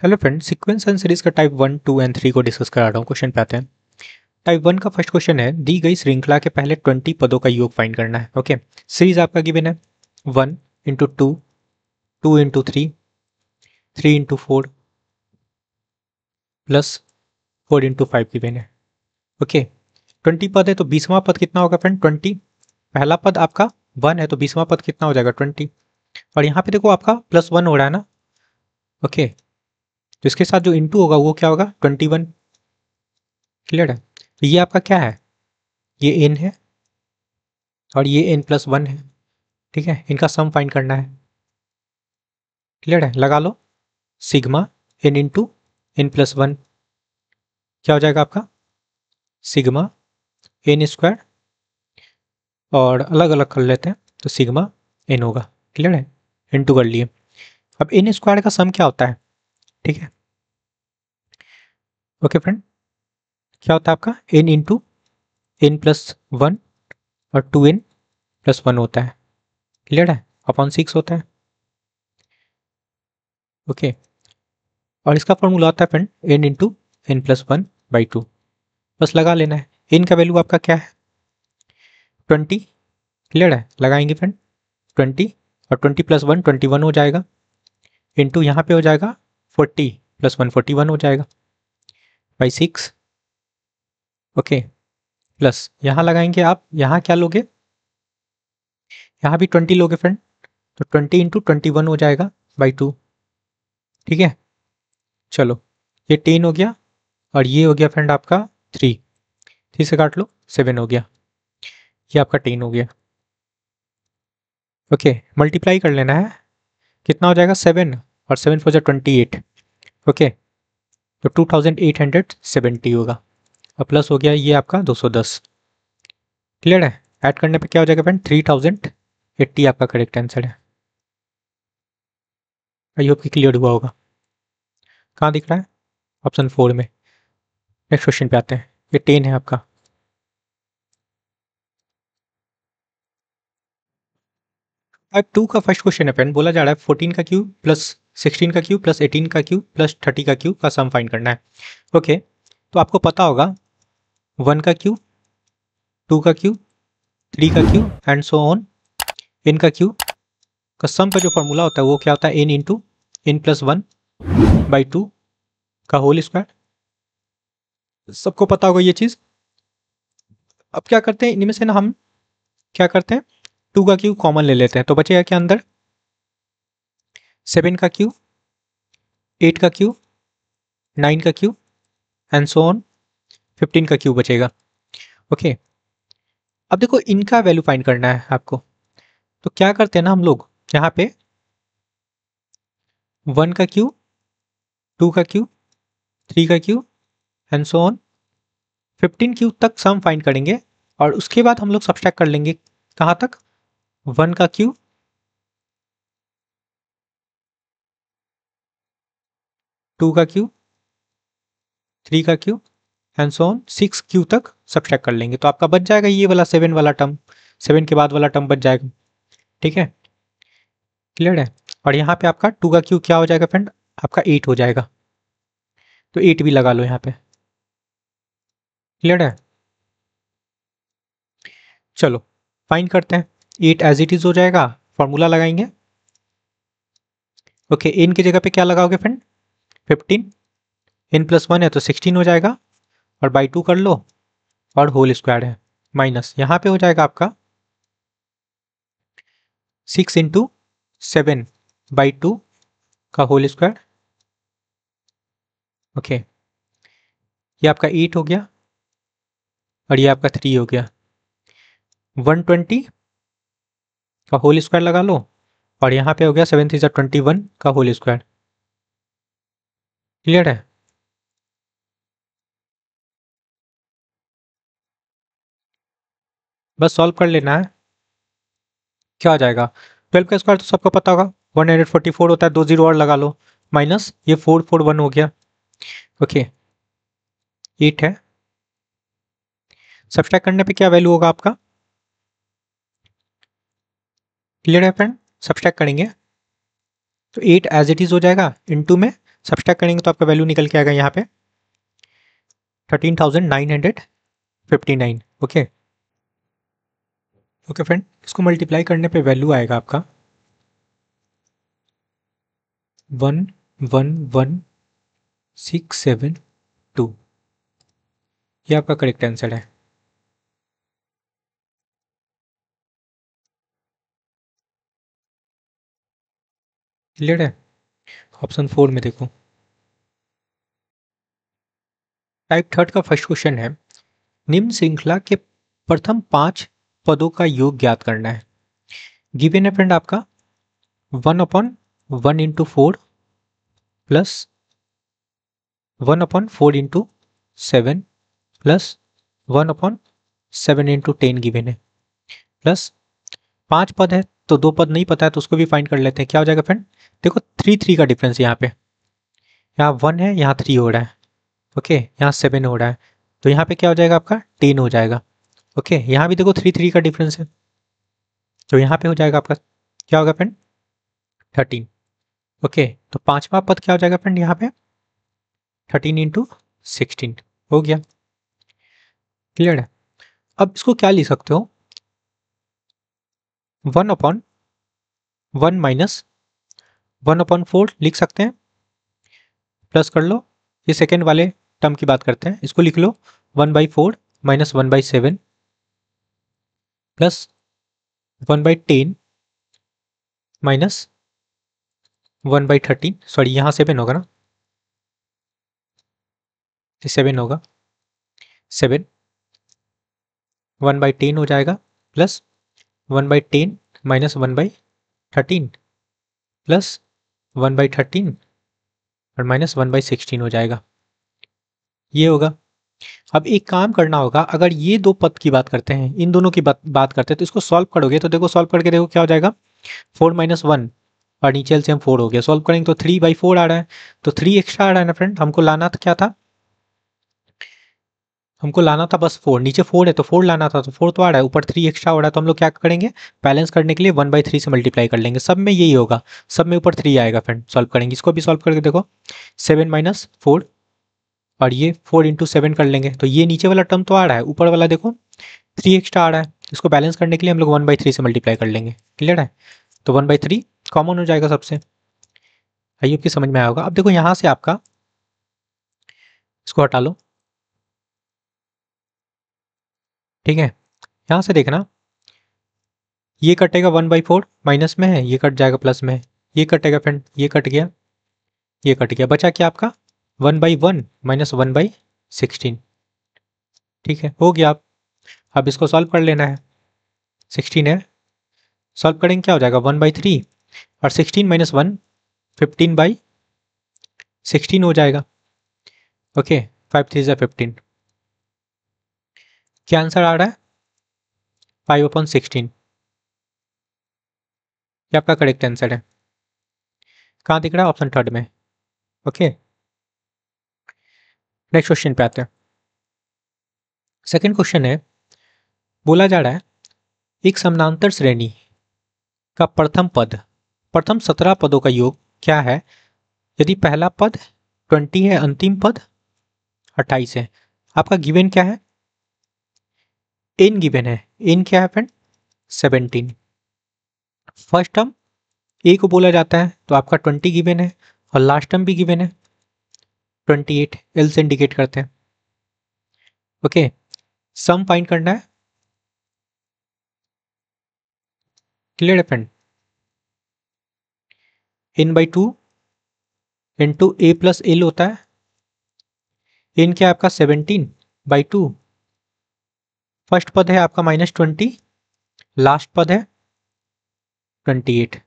Hello friend, sequence and series का type 1, 2 and 3 को discuss करा रहा हूँ। क्वेश्चन पे आते हैं। टाइप 1 का फर्स्ट क्वेश्चन है, दी गई श्रृंखला के पहले 20 पदों का योग फाइंड करना है। ओके, सीरीज आपका गिवन है 1 into 2, 2 into 3, 3 into 4 plus 4 into 5 given है। ओके, 20 पद है तो 20वां पद कितना होगा फ्रेंड? 20। पहला पद आपका 1 है तो 20वां पद कितना हो जाएगा? 20। और यहाँ पे देखो आपका +1 हो रहा है ना। ओके, तो इसके साथ जो इंटू होगा वो क्या होगा? 21। क्लियर है? तो ये आपका क्या है? ये n है और ये n+1 है। ठीक है, इनका सम फाइंड करना है। क्लियर है? लगा लो, सिग्मा n इंटू n+1 क्या हो जाएगा आपका? सिग्मा n स्क्वायर, और अलग अलग कर लेते हैं तो सिग्मा n होगा। क्लियर है? इंटू कर लिए। अब n स्क्वायर का सम क्या होता है? ठीक है, ओके फ्रेंड, क्या होता है आपका? n इंटू n+1 और 2n+1 होता है। क्लियर है? अपॉन 6 होता है। ओके, और इसका फॉर्मूला होता है फ्रेंड n इंटू n+1/2। बस लगा लेना है। n का वैल्यू आपका क्या है? 20। क्लियर है? लगाएंगे फ्रेंड 20, और 20+1 21 हो जाएगा, इंटू यहाँ पे हो जाएगा 40+1 41 हो जाएगा बाई 6। ओके, प्लस यहाँ लगाएंगे आप, यहाँ क्या लोगे? यहाँ भी 20 लोगे फ्रेंड, तो 20 इंटू 21 हो जाएगा बाई 2। ठीक है, चलो ये 10 हो गया, और ये हो गया फ्रेंड आपका 3। 3 से काट लो, 7 हो गया। ये आपका 10 हो गया। ओके, मल्टीप्लाई कर लेना है, कितना हो जाएगा? 7 और 7 4 28। ओके, तो 2870 होगा, और प्लस हो गया ये आपका 210। क्लियर है? ऐड करने पे क्या हो जाएगा फ्रेंड? 3080 आपका करेक्ट आंसर है। आई होप कि क्लियर हुआ होगा। कहाँ दिख रहा है? ऑप्शन 4 में। नेक्स्ट क्वेश्चन पे आते हैं। ये 10 है आपका। अब 2 का फर्स्ट क्वेश्चन है फ्रेंड, बोला जा रहा है 14 का क्यूब प्लस 16 का क्यूब प्लस 18 का क्यूब प्लस 30 का क्यूब का सम फाइंड करना है। ओके, तो आपको पता होगा 1 का क्यूब, 2 का क्यूब, 3 का cube and so on. n का क्यूब का सम का जो फॉर्मूला होता है वो क्या होता है? n इंटू n+1/2 का होल स्क्वायर। सबको पता होगा ये चीज। अब क्या करते हैं, इनमें से ना हम क्या करते हैं, 2 का क्यूब कॉमन ले लेते हैं, तो बचेगा क्या अंदर? 7 का क्यूब, 8 का क्यूब, 9 का क्यूब एंड सो ऑन, 15 का क्यूब बचेगा। ओके, अब देखो इनका वैल्यू फाइंड करना है आपको, तो क्या करते हैं ना हम लोग, यहाँ पे 1 का क्यूब, 2 का क्यूब, 3 का cube and so on, 15 cube तक सम फाइंड करेंगे, और उसके बाद हम लोग सब्सट्रैक्ट कर लेंगे कहाँ तक? 1 का क्यूब, 2 का क्यूब, 3 का cube and so on 6 cube तक सब्सट्रैक्ट कर लेंगे, तो आपका बच जाएगा ये वाला 7 वाला टर्म, 7 के बाद वाला टर्म बच जाएगा। ठीक है, क्लियर है? और यहाँ पे आपका 2 का क्यूब क्या हो जाएगा फ्रेंड? आपका 8 हो जाएगा, तो 8 भी लगा लो यहाँ पे। क्लियर है? चलो फाइंड करते हैं। 8 एज इट इज हो जाएगा, फॉर्मूला लगाएंगे। ओके, इन की जगह पे क्या लगाओगे फ्रेंड? 15। n+1 है तो 16 हो जाएगा, और बाई 2 कर लो, और होल स्क्वायर है, माइनस यहाँ पे हो जाएगा आपका 6 इंटू 7/2 का होल स्क्वायर। ओके, ये आपका 8 हो गया, और ये आपका 3 हो गया। 120 का होल स्क्वायर लगा लो, और यहाँ पे हो गया 7 3 21 का होल स्क्वायर। क्लियर है? बस सॉल्व कर लेना है। क्या आ जाएगा? 12 का स्क्वायर तो सबको पता होगा 144 होता है, 2 जीरो और लगा लो, माइनस ये 441 हो गया। ओके, 8 है, सब्सट्रैक्ट करने पे क्या वैल्यू होगा आपका? क्लियर है फ्रेंड? सब्सट्रैक्ट करेंगे तो 8 एज इट इज हो जाएगा, इनटू में सब्सट्रैक्ट करेंगे तो आपका वैल्यू निकल के आएगा यहाँ पे 13,959। ओके ओके फ्रेंड, इसको मल्टीप्लाई करने पे वैल्यू आएगा आपका 111,672। ये आपका करेक्ट आंसर है। क्लियर है? ऑप्शन 4 में देखो। टाइप थर्ड का फर्स्ट क्वेश्चन है, निम्न श्रृंखला के प्रथम 5 पदों का योग ज्ञात करना है। गिवन है फ्रेंड आपका 1/1 × 4 प्लस 1/4 × 7 प्लस 1/7 × 10 गिवन है, प्लस 5 पद है तो 2 पद नहीं पता है तो उसको भी फाइंड कर लेते हैं। क्या हो जाएगा फ्रेंड? देखो 3 का डिफरेंस यहाँ पे, यहाँ 1 है, यहाँ 3 हो रहा है। ओके, यहाँ 7 हो रहा है, तो यहाँ पे क्या हो जाएगा आपका 10 हो जाएगा। ओके, यहाँ भी देखो 3 का डिफरेंस है, तो यहाँ पे हो जाएगा आपका क्या होगा फ्रेंड 13। ओके, तो पांचवा पद क्या हो जाएगा फ्रेंड यहाँ पे 13 × 16 हो गया। क्लियर है? अब इसको क्या लिख सकते हो, 1/1 - 1/4 लिख सकते हैं, प्लस कर लो। ये सेकेंड वाले टर्म की बात करते हैं, इसको लिख लो 1/4 - 1/7 प्लस 1/10 - 1/13। सॉरी, यहाँ 7 होगा ना, 7 होगा, 7 1/10 हो जाएगा, प्लस 1/10 - 1/13 प्लस 1/13 और -1/16 हो जाएगा। ये होगा। अब एक काम करना होगा, अगर ये दो पद की बात करते हैं, इन दोनों की बात करते हैं, तो इसको सॉल्व करोगे तो देखो, सॉल्व करके देखो क्या हो जाएगा 4 - 1 और नीचे एलसीएम 4 हो गया। सॉल्व करेंगे तो 3/4 आ रहा है, तो 3 एक्स्ट्रा आ रहा है ना फ्रेंड। हमको लाना था क्या था, हमको लाना था बस 4, नीचे 4 है तो 4 लाना था, तो 4 तो आ रहा है, ऊपर 3 एक्स्ट्रा हो रहा है, तो हम लोग क्या करेंगे बैलेंस करने के लिए 1/3 से मल्टीप्लाई कर लेंगे। सब में यही होगा, सब में ऊपर 3 आएगा फ्रेंड। सॉल्व करेंगे, इसको भी सॉल्व करके देखो 7 - 4 और ये 4 × 7 कर लेंगे, तो ये नीचे वाला टर्म तो आ रहा है, ऊपर वाला देखो 3 एक्स्ट्रा आ रहा है। इसको बैलेंस करने के लिए हम लोग 1/3 से मल्टीप्लाई कर लेंगे। क्लियर है? तो 1/3 कॉमन हो जाएगा सबसे। आइए आपकी समझ में आया होगा। अब देखो यहाँ से आपका इसको हटा लो, ठीक है। यहाँ से देखना, ये कटेगा 1/4 माइनस में है, ये कट जाएगा प्लस में है, ये कटेगा फ्रेंड, ये कट गया, ये कट गया, बचा क्या आपका 1/1 - 1/16। ठीक है, हो गया। अब इसको सॉल्व कर लेना है, 16 है, सॉल्व करेंगे क्या हो जाएगा 1/3 और 16 - 1 15/16 हो जाएगा। ओके, 5 3 15। क्या आंसर आ रहा है 5/16। ये आपका करेक्ट आंसर है। कहाँ दिख रहा है? ऑप्शन थर्ड में। ओके, नेक्स्ट क्वेश्चन पे आते हैं। सेकंड क्वेश्चन है, बोला जा रहा है एक समानांतर श्रेणी का प्रथम पद, प्रथम 17 पदों का योग क्या है यदि पहला पद 20 है, अंतिम पद 28 है। आपका गिवन क्या है? एन गिवन है। एन क्या है फ्रेंड? 17। फर्स्ट टर्म ए को बोला जाता है, तो आपका 20 गिवन है, और लास्ट टर्म भी गिवन है 28, एल से इंडिकेट करते हैं। ओके, सम फाइंड करना है। क्लियर है फ्रेंड? n/2 इंटू ए प्लस एल होता है। एन क्या है आपका 17/2, फर्स्ट पद है आपका -20, लास्ट पद है 28।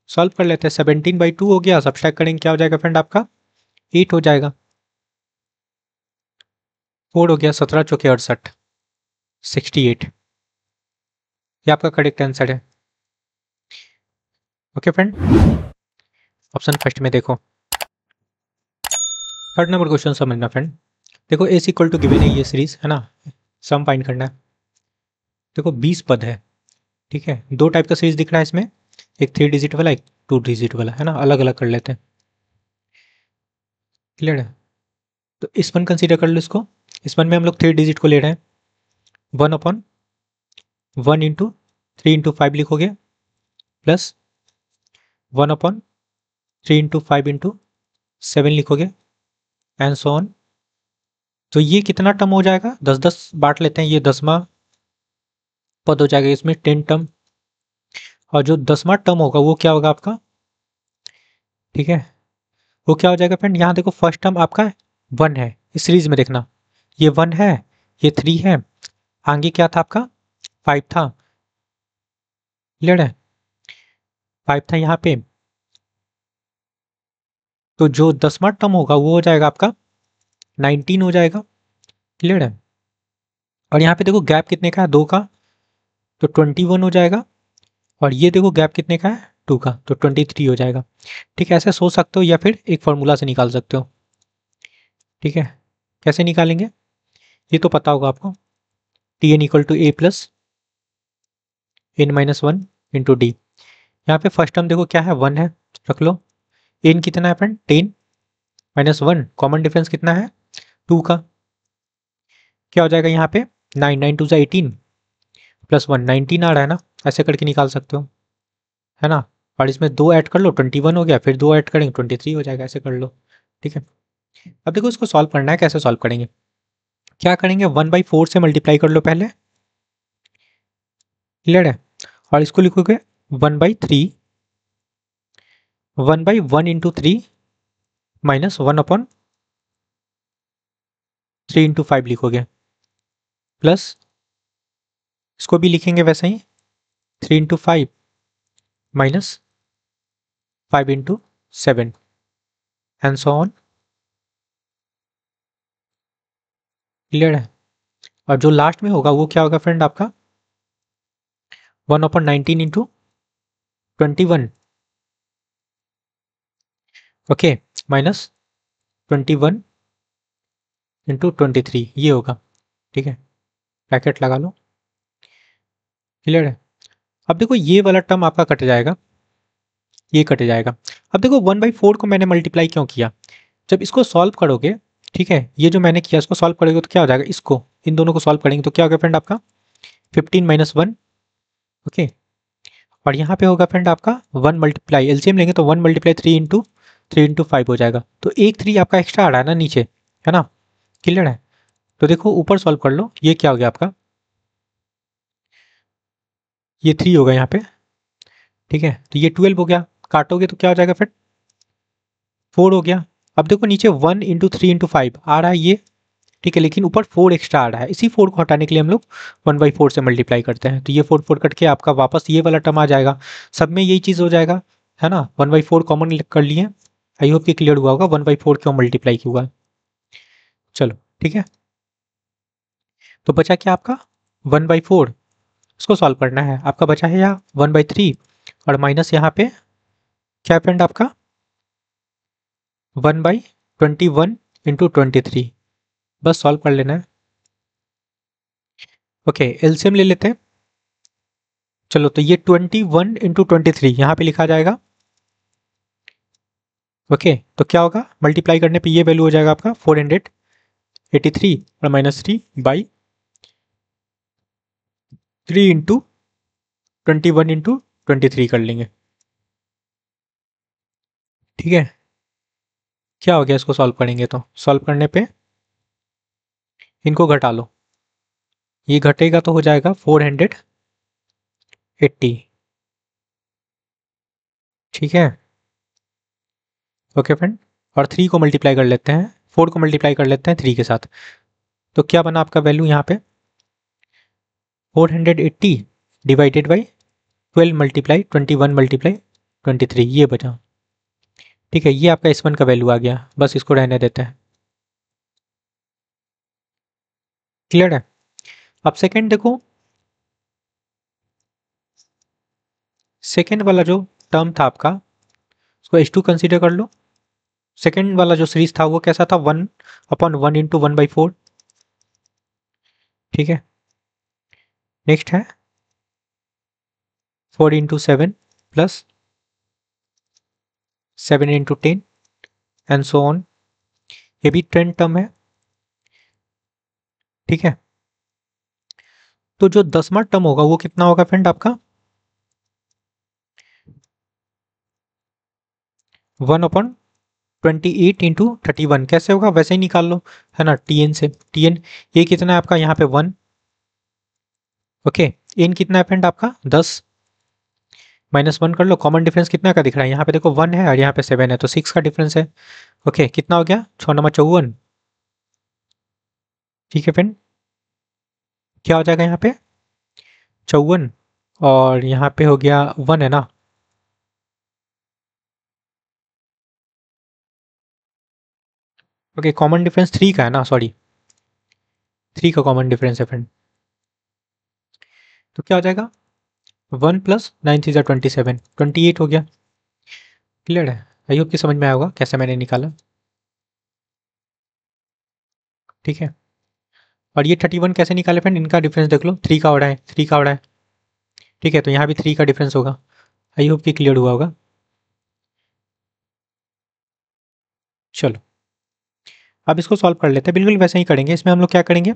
सॉल्व कर लेते हैं, 17/2 हो गया, सब्सट्रैक्ट करेंगे क्या हो जाएगा फ्रेंड आपका 8 हो जाएगा, 4 हो गया, 17 चौके 68, 68। ये आपका करेक्ट आंसर है। ओके फ्रेंड, ऑप्शन फर्स्ट में देखो। थर्ड नंबर क्वेश्चन समझना फ्रेंड। देखो ए इक्वल टू गिवन है, ये सीरीज है ना, सम फाइंड करना है। देखो 20 पद है, ठीक है, दो टाइप का सीरीज दिख रहा है इसमें, एक 3 डिजिट वाला, एक 2 डिजिट वाला, है ना, अलग अलग कर लेते हैं। क्लियर है। तो इस वन कंसीडर कर लो इसको। इस वन में हम लोग 3 डिजिट को ले रहे हैं। 1/1 इंटू 3 इंटू 5 लिखोगे, प्लस 1/3 इंटू 5 इंटू 7 लिखोगे, एंड सो ऑन। तो ये कितना टर्म हो जाएगा, 10-10 बांट लेते हैं, ये 10वां पद हो जाएगा, इसमें 10 टर्म। और जो 10वां टर्म होगा वो क्या होगा आपका, ठीक है, वो क्या हो जाएगा फ्रेंड, यहाँ देखो फर्स्ट टर्म आपका 1 है, इस सीरीज में देखना, ये 1 है, ये 3 है, आगे क्या था आपका 5 था। क्लियर है, 5 था यहाँ पे। तो जो 10वां टर्म होगा वो हो जाएगा आपका 19 हो जाएगा। क्लियर है। और यहाँ पे देखो गैप कितने का है, 2 का, तो 21 हो जाएगा। और ये देखो गैप कितने का है, 2 का, तो 23 हो जाएगा। ठीक है, ऐसे सोच सकते हो या फिर एक फॉर्मूला से निकाल सकते हो। ठीक है, कैसे निकालेंगे ये तो पता होगा आपको, T N equal to A plus n-1 into D. यहाँ पे फर्स्ट टर्म देखो क्या है, 1 है, रख लो। एन कितना है फ्रेंड, 10-1, कॉमन डिफरेंस कितना है 2 का, क्या हो जाएगा यहाँ पे 9, 9 2 18 प्लस 1, 19 आ रहा है ना, ऐसे करके निकाल सकते हो, है ना। और इसमें 2 ऐड कर लो, 21 हो गया, फिर 2 ऐड करेंगे 23 हो जाएगा, ऐसे कर लो। ठीक है, अब देखो इसको सॉल्व करना है, कैसे सॉल्व करेंगे, क्या करेंगे, 1/4 से मल्टीप्लाई कर लो पहले। क्लियर है, और इसको लिखोगे 1/3, 1/1 इंटू 3 माइनस 1/3 इंटू 5 लिखोगे, प्लस इसको भी लिखेंगे वैसे ही, 3 into 5 minus 5 into 7 and so on. Clear है, और जो लास्ट में होगा वो क्या होगा फ्रेंड आपका 1/19 इंटू 21, ओके, माइनस 21 इंटू 23, ये होगा। ठीक है, ब्रैकेट लगा लो। क्लियर है, अब देखो ये वाला टर्म आपका कट जाएगा, ये कट जाएगा। अब देखो 1/4 को मैंने मल्टीप्लाई क्यों किया, जब इसको सॉल्व करोगे, ठीक है, ये जो मैंने किया इसको सॉल्व करोगे तो क्या हो जाएगा, इसको इन दोनों को सॉल्व करेंगे तो क्या होगा फ्रेंड आपका 15-1, ओके। और यहाँ पे होगा फ्रेंड आपका 1 मल्टीप्लाई, एलसीएम लेंगे तो 1 × 3 इंटू 5 हो जाएगा, तो एक 3 आपका एक्स्ट्रा आ रहा है ना नीचे, है ना। क्लियर है, तो देखो ऊपर सॉल्व कर लो, ये क्या हो गया आपका, ये 3 होगा यहाँ पे। ठीक है, तो ये 12 हो गया, काटोगे तो क्या हो जाएगा फिर 4 हो गया। अब देखो नीचे 1 × 3 इंटू 5 आ रहा है ये, ठीक है, लेकिन ऊपर 4 एक्स्ट्रा आ रहा है, इसी 4 को हटाने के लिए हम लोग 1/4 से मल्टीप्लाई करते हैं, तो ये 4 कट के आपका वापस ये वाला टर्म आ जाएगा, सब में यही चीज़ हो जाएगा, है ना। 1/4 कॉमन कर लिए, आई होप कि क्लियर हुआ होगा 1/4 क्यों मल्टीप्लाई क्यों हुआ। चलो ठीक है, तो बचा क्या आपका 1/4, इसको सॉल्व करना है, आपका बचा है यहाँ 1/3, और माइनस यहाँ पे क्या फ्रेंड आपका 1/21 इंटू 23, बस सॉल्व कर लेना है। ओके, एलसीएम ले लेते हैं। चलो, तो ये 21 × 23 यहाँ पे लिखा जाएगा, ओके। तो क्या होगा, मल्टीप्लाई करने पे ये वैल्यू हो जाएगा आपका 483, और -3/3 इंटू 21 × 23 कर लेंगे। ठीक है, क्या हो गया, इसको सॉल्व करेंगे तो सॉल्व करने पे इनको घटा लो, ये घटेगा तो हो जाएगा 480। ठीक है, ओके फ्रेंड, और 3 को मल्टीप्लाई कर लेते हैं, 4 को मल्टीप्लाई कर लेते हैं 3 के साथ, तो क्या बना आपका वैल्यू यहाँ पे 480 डिवाइडेड बाई 12 मल्टीप्लाई 21 मल्टीप्लाई 23, ये बचा। ठीक है, ये आपका S1 का वैल्यू आ गया, बस इसको रहने देते हैं। क्लियर है, अब सेकेंड देखो, सेकेंड वाला जो टर्म था आपका उसको H2 कंसीडर कर लो। सेकेंड वाला जो सीरीज था वो कैसा था, 1/1 इंटू 1/4। ठीक है, नेक्स्ट है 4 × 7 प्लस 7 × 10 एंड सो ऑन। ये भी 10 टर्म है, ठीक है। तो जो 10वां टर्म होगा वो कितना होगा फ्रेंड आपका 1/28 × 31। कैसे होगा, वैसे ही निकाल लो, है ना, टीएन से। टीएन ये कितना है आपका यहाँ पे 1, ओके। एन कितना है फ्रेंड आपका 10, -1 कर लो। कॉमन डिफरेंस कितना का दिख रहा है, यहाँ पे देखो 1 है और यहाँ पे 7 है, तो 6 का डिफरेंस है। ओके, कितना हो गया 6×9 = 54, ठीक है फ्रेंड। क्या हो जाएगा यहाँ पे 54, और यहाँ पे हो गया 1, है ना। ओके, कॉमन डिफरेंस 3 का है ना, सॉरी 3 का कॉमन डिफरेंस है फ्रेंड। तो क्या हो जाएगा 1 + 9 × 3 = 27, 28 हो गया। क्लियर है, आई होप कि समझ में आया होगा कैसे मैंने निकाला, ठीक है। और ये 31 कैसे निकाले फ्रेंड, इनका डिफरेंस देख लो, 3 का हो रहा है, 3 का हो रहा है, ठीक है। तो यहाँ भी 3 का डिफरेंस होगा। आई होप कि क्लियर हुआ होगा। चलो अब इसको सॉल्व कर लेते हैं, बिल्कुल वैसे ही करेंगे। इसमें हम लोग क्या करेंगे,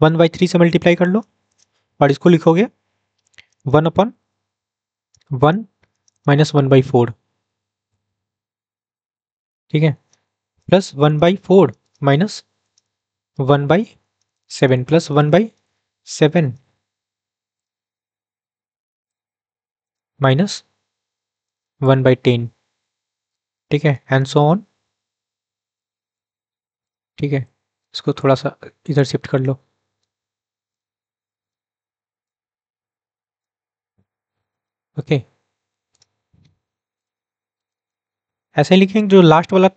1/3 से मल्टीप्लाई कर लो और इसको लिखोगे 1/1 - 1/4, ठीक है, प्लस 1/4 माइनस 1/7 प्लस 1/7 माइनस 1/10, ठीक है, एंड सो ऑन, ठीक है। इसको थोड़ा सा इधर शिफ्ट कर लो, ओके। ऐसे ही लिखेंगे, जो लास्ट वाला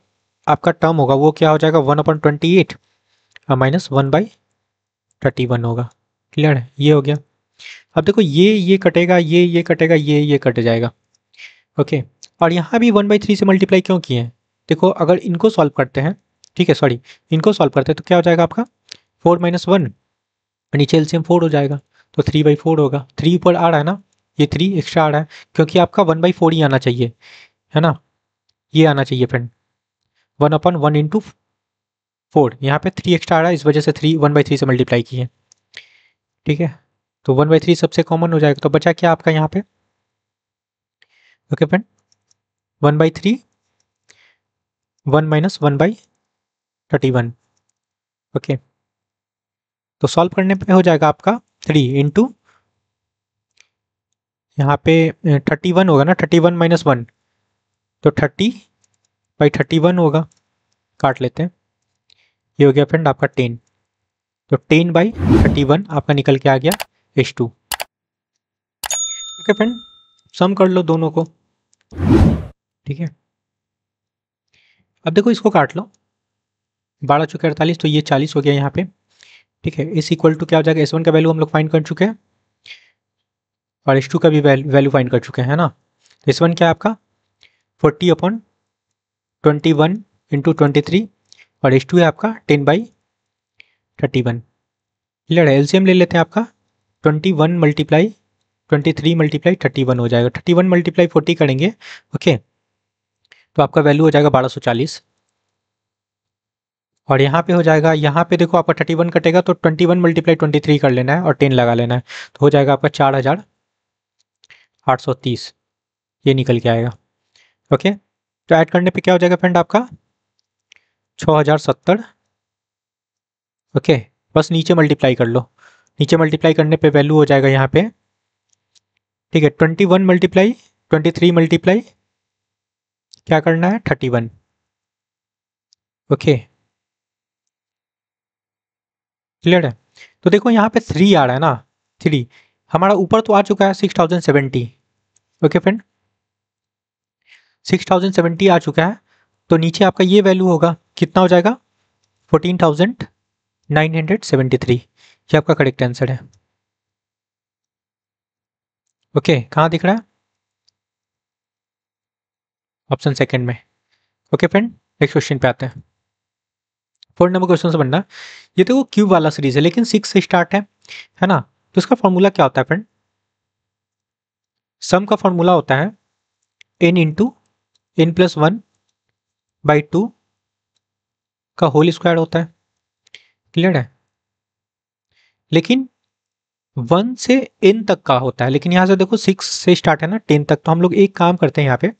आपका टर्म होगा वो क्या हो जाएगा 1/28 माइनस 1/31 होगा। क्लियर है, ये हो गया। अब देखो ये कटेगा, ये कटेगा, ये कट जाएगा, ओके। और यहाँ भी 1/3 से मल्टीप्लाई क्यों किए हैं, देखो अगर इनको सॉल्व करते हैं, ठीक है, सॉरी इनको सॉल्व करते हैं तो क्या हो जाएगा आपका 4 - 1, नीचे एलसीएम 4 हो जाएगा, तो 3/4 होगा। 3 ऊपर आ रहा है ना, ये 3 एक्स्ट्रा आ रहा है, क्योंकि आपका 1/4 ही आना चाहिए, है ना, ये आना चाहिए फ्रेंड। 1/1 × 4, यहाँ पे 3 एक्स्ट्रा आ रहा है, इस वजह से 1/3 से मल्टीप्लाई किए, ठीक है। तो 1/3 सबसे कॉमन हो जाएगा, तो बचा क्या आपका यहाँ पे, ओके फ्रेंड, 1/3 1 - 1/31, ओके। तो सॉल्व करने पे हो जाएगा आपका 3 इंटू, यहाँ पे 31 होगा ना, 31 - 1, तो 30/31 होगा, काट लेते हैं। ये हो गया फ्रेंड आपका 10, तो 10/31 आपका निकल के आ गया H2, ओके फ्रेंड। सम कर लो दोनों को, ठीक है। अब देखो इसको काट लो, 12×4 = 48, तो ये 40 हो गया यहाँ पे, ठीक है। इस इक्वल टू क्या हो जाएगा, S1 का वैल्यू हम लोग फाइंड कर चुके हैं और H2 का भी वैल्यू फाइंड कर चुके हैं, है ना। S1 क्या है आपका 40/21 × 23 और H2 है आपका 10/31। क्लियर है, एलसीएम ले लेते हैं आपका 21 × 23 × 31 हो जाएगा, 31 × 40 करेंगे, ओके। तो आपका वैल्यू हो जाएगा 1240, और यहाँ पे हो जाएगा, यहाँ पे देखो आपका 31 कटेगा तो 21 × 23 कर लेना है और 10 लगा लेना है, तो हो जाएगा आपका 4830, ये निकल के आएगा, ओके। तो ऐड करने पे क्या हो जाएगा फ्रेंड आपका 6070, ओके। बस नीचे मल्टीप्लाई कर लो, नीचे मल्टीप्लाई करने पे वैल्यू हो जाएगा यहाँ पे, ठीक है, 21 × 23 मल्टीप्लाई क्या करना है 31, ओके। क्लियर है, तो देखो यहाँ पे 3 आ रहा है ना, 3 हमारा ऊपर तो आ चुका है 6070, ओके फ्रेंड, 6070 आ चुका है, तो नीचे आपका ये वैल्यू होगा, कितना हो जाएगा 14973, ये आपका करेक्ट आंसर है, ओके। कहाँ दिख रहा है, ऑप्शन सेकंड में, ओके फ्रेंड। नेक्स्ट क्वेश्चन पे आते हैं, 4 नंबर क्वेश्चन से बनना। ये देखो क्यूब वाला सीरीज है लेकिन 6 से स्टार्ट है ना, तो इसका फॉर्मूला क्या होता है फ्रेंड, सम का फॉर्मूला होता है n × n + 1/2 का होल स्क्वायर होता है। क्लियर है? लेकिन 1 से n तक का होता है, लेकिन यहाँ से देखो 6 से स्टार्ट है ना 10 तक, तो हम लोग एक काम करते हैं यहाँ पे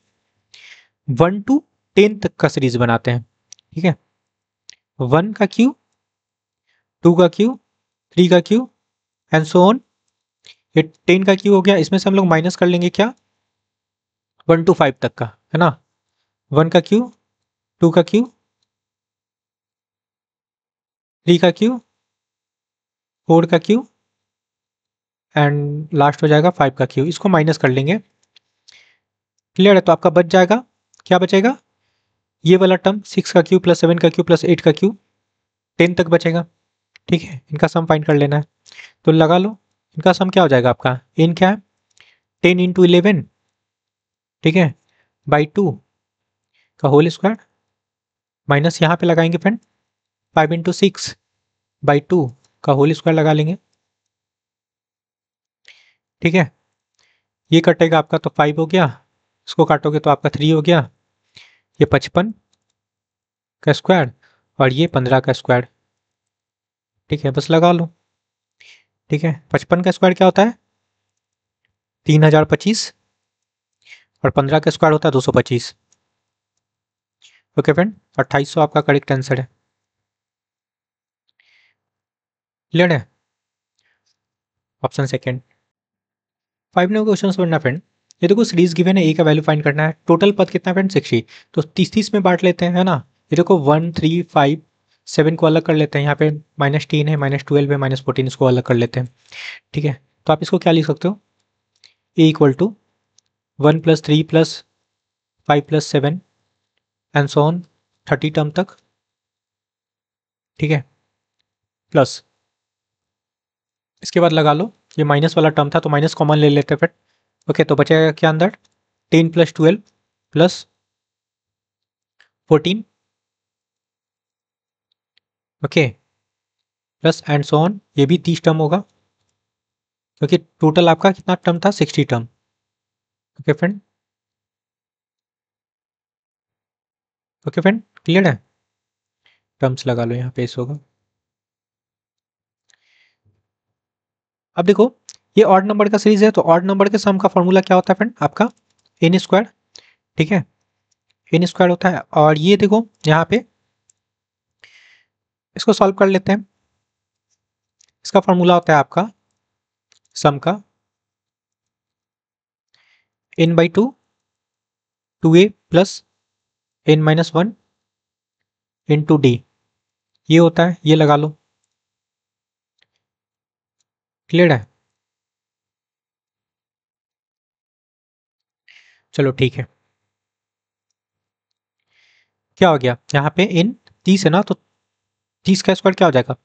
1 to 10 तक का सीरीज बनाते हैं। ठीक है, 1 का क्यू, 2 का क्यू, 3 का क्यू एंड सो ऑन। ये 10 का क्यू हो गया, इसमें से हम लोग माइनस कर लेंगे क्या, 1 to 5 तक का, है ना। 1 का क्यू, 2 का क्यू, 3 का क्यू, 4 का क्यू एंड लास्ट हो जाएगा 5 का क्यू। इसको माइनस कर लेंगे। क्लियर है? तो आपका बच जाएगा, क्या बचेगा, ये वाला टर्म 6 का क्यू प्लस 7 का क्यू प्लस 8 का क्यू, 10 तक बचेगा। ठीक है, इनका सम फाइंड कर लेना है, तो लगा लो। इनका सम क्या हो जाएगा आपका, इन क्या है 10 इंटू 11, ठीक है, बाई 2 का होल स्क्वायर, माइनस यहाँ पे लगाएंगे फ्रेंड 5 इंटू 6 बाई 2 का होल स्क्वायर लगा लेंगे। ठीक है, ये कटेगा आपका तो 5 हो गया, इसको काटोगे तो आपका 3 हो गया, ये 55 का स्क्वायर और ये 15 का स्क्वायर। ठीक है, बस लगा लो। ठीक है, 55 का स्क्वायर क्या होता है 3025 और 15 का स्क्वायर होता है 225। ओके फ्रेंड, 2800 आपका करेक्ट आंसर है। क्लियर है? Option second. 5 नंबर क्वेश्चन पढ़ना फ्रेंड। ये देखो सीरीज गिवन है, ए का वैल्यू फाइंड करना है। टोटल पद कितना फ्रेंड 60, तो 30 में बांट लेते हैं, है ना। ये देखो 1 3 5 7 को अलग कर लेते हैं, यहाँ पे -10 है, -12 है, -14, इसको अलग कर लेते हैं। ठीक है, तो आप इसको क्या लिख सकते हो, A equal to 1 + 3 + 5 + 7 and so on 30 term तक। ठीक है, प्लस इसके बाद लगा लो, ये माइनस वाला टर्म था तो माइनस कॉमन ले लेते हैं फिर। ओके, तो बचेगा क्या अंदर 10 + 12 + 14, okay, plus and so on, ये भी 30 टर्म होगा, क्योंकि टोटल आपका कितना टर्म था 60 term. Okay friend, okay friend, clear है? टर्म्स लगा लो यहाँ पे, इस होगा। अब देखो ये ऑड नंबर का सीरीज है, तो ऑड नंबर के सम का फॉर्मूला क्या होता है फ्रेंड आपका एन स्क्वायर। ठीक है, एन स्क्वायर होता है, और ये देखो यहाँ पे इसको सॉल्व कर लेते हैं। इसका फॉर्मूला होता है आपका सम का n/2 2a plus n-1 into D, ये होता है, ये लगा लो। क्लियर है? चलो ठीक है, क्या हो गया यहाँ पे इन 30 है ना, तो 30 का स्क्वायर क्या हो जाएगा,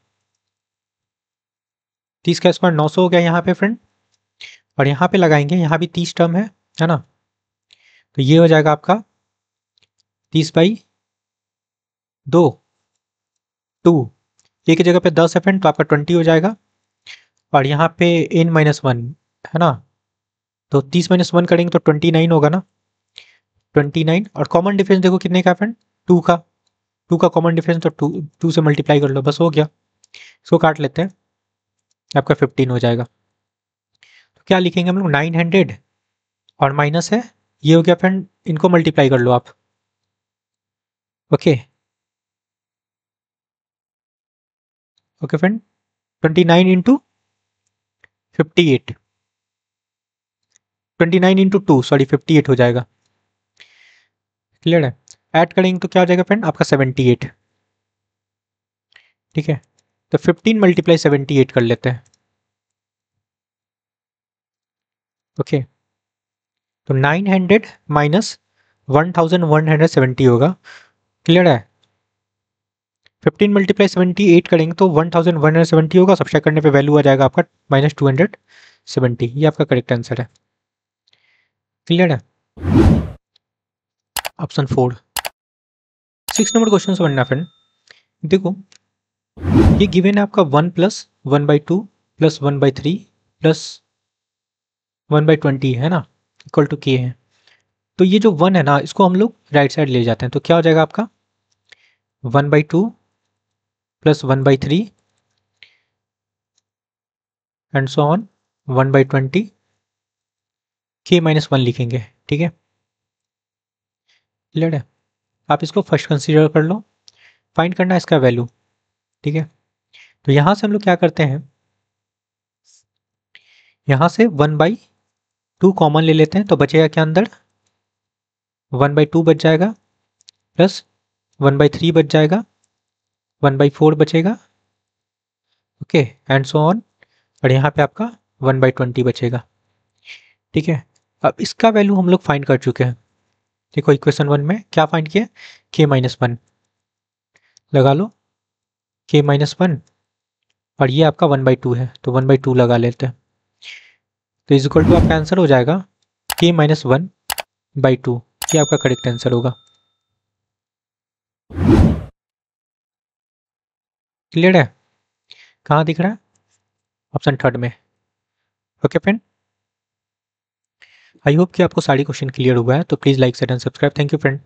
30 का स्क्वायर 900 हो गया यहाँ पे फ्रेंड, और यहाँ पे लगाएंगे, यहाँ भी 30 टर्म है ना, तो ये हो जाएगा आपका 30/2 2, एक जगह पे 10 है फ्रेंड, तो आपका 20 हो जाएगा, और यहाँ पे n-1 है ना, तो 30 - 1 करेंगे तो 29 होगा ना, 29, और कॉमन डिफरेंस देखो कितने का फ्रेंड 2 का, 2 का कॉमन डिफरेंस, तो 2 से मल्टीप्लाई कर लो, बस हो गया। इसको काट लेते हैं, आपका 15 हो जाएगा। तो क्या लिखेंगे हम लोग 900 और माइनस है, ये हो गया फ्रेंड, इनको मल्टीप्लाई कर लो आप। Okay, okay friend, 29 into 58, 29 into 2 sorry 58 हो जाएगा। क्लियर है? ऐड करेंगे तो क्या हो जाएगा फ्रेंड आपका 78। ठीक है, तो 15 × 78 कर लेते हैं। ओके, तो 900 माइनस 1170 होगा। क्लियर है? 15 × 78 करेंगे तो 1170 होगा, सब्सट्रैक्ट करने पे वैल्यू आ जाएगा आपका -270। ये आपका करेक्ट आंसर है। क्लियर है? ऑप्शन 4। 6 नंबर क्वेश्चन समझना फ्रेंड। देखो ये गिवन है आपका 1 + 1/2 + 1/3 + 1/20 है ना, इक्वल टू k है। तो ये जो 1 है ना, इसको हम लोग राइट साइड ले जाते हैं, तो क्या हो जाएगा आपका 1/2 plus 1/3 and so on 1/20 k-1 लिखेंगे। ठीक है, क्लियर है। आप इसको फर्स्ट कंसीडर कर लो, फाइंड करना है इसका वैल्यू। ठीक है, तो यहां से हम लोग क्या करते हैं, यहां से 1/2 कॉमन ले लेते हैं, तो बचेगा क्या अंदर, 1/2 बच जाएगा, प्लस 1/3 बच जाएगा, 1/4 बचेगा। ओके, एंड सो ऑन, और यहाँ पे आपका 1/20 बचेगा। ठीक है, अब इसका वैल्यू हम लोग फाइंड कर चुके हैं। देखो इक्वेशन 1 में क्या फाइंड किया, k-1 लगा लो, k-1, और ये आपका 1/2 है तो 1/2 लगा लेते हैं। तो इज इक्वल टू आपका आंसर हो जाएगा k-1/2। ये आपका करेक्ट आंसर होगा। क्लियर है, कहाँ दिख रहा है, ऑप्शन थर्ड में। ओके फ्रेंड, आई होप कि आपको सारी क्वेश्चन क्लियर हुआ है, तो please like share and subscribe. Thank you friend.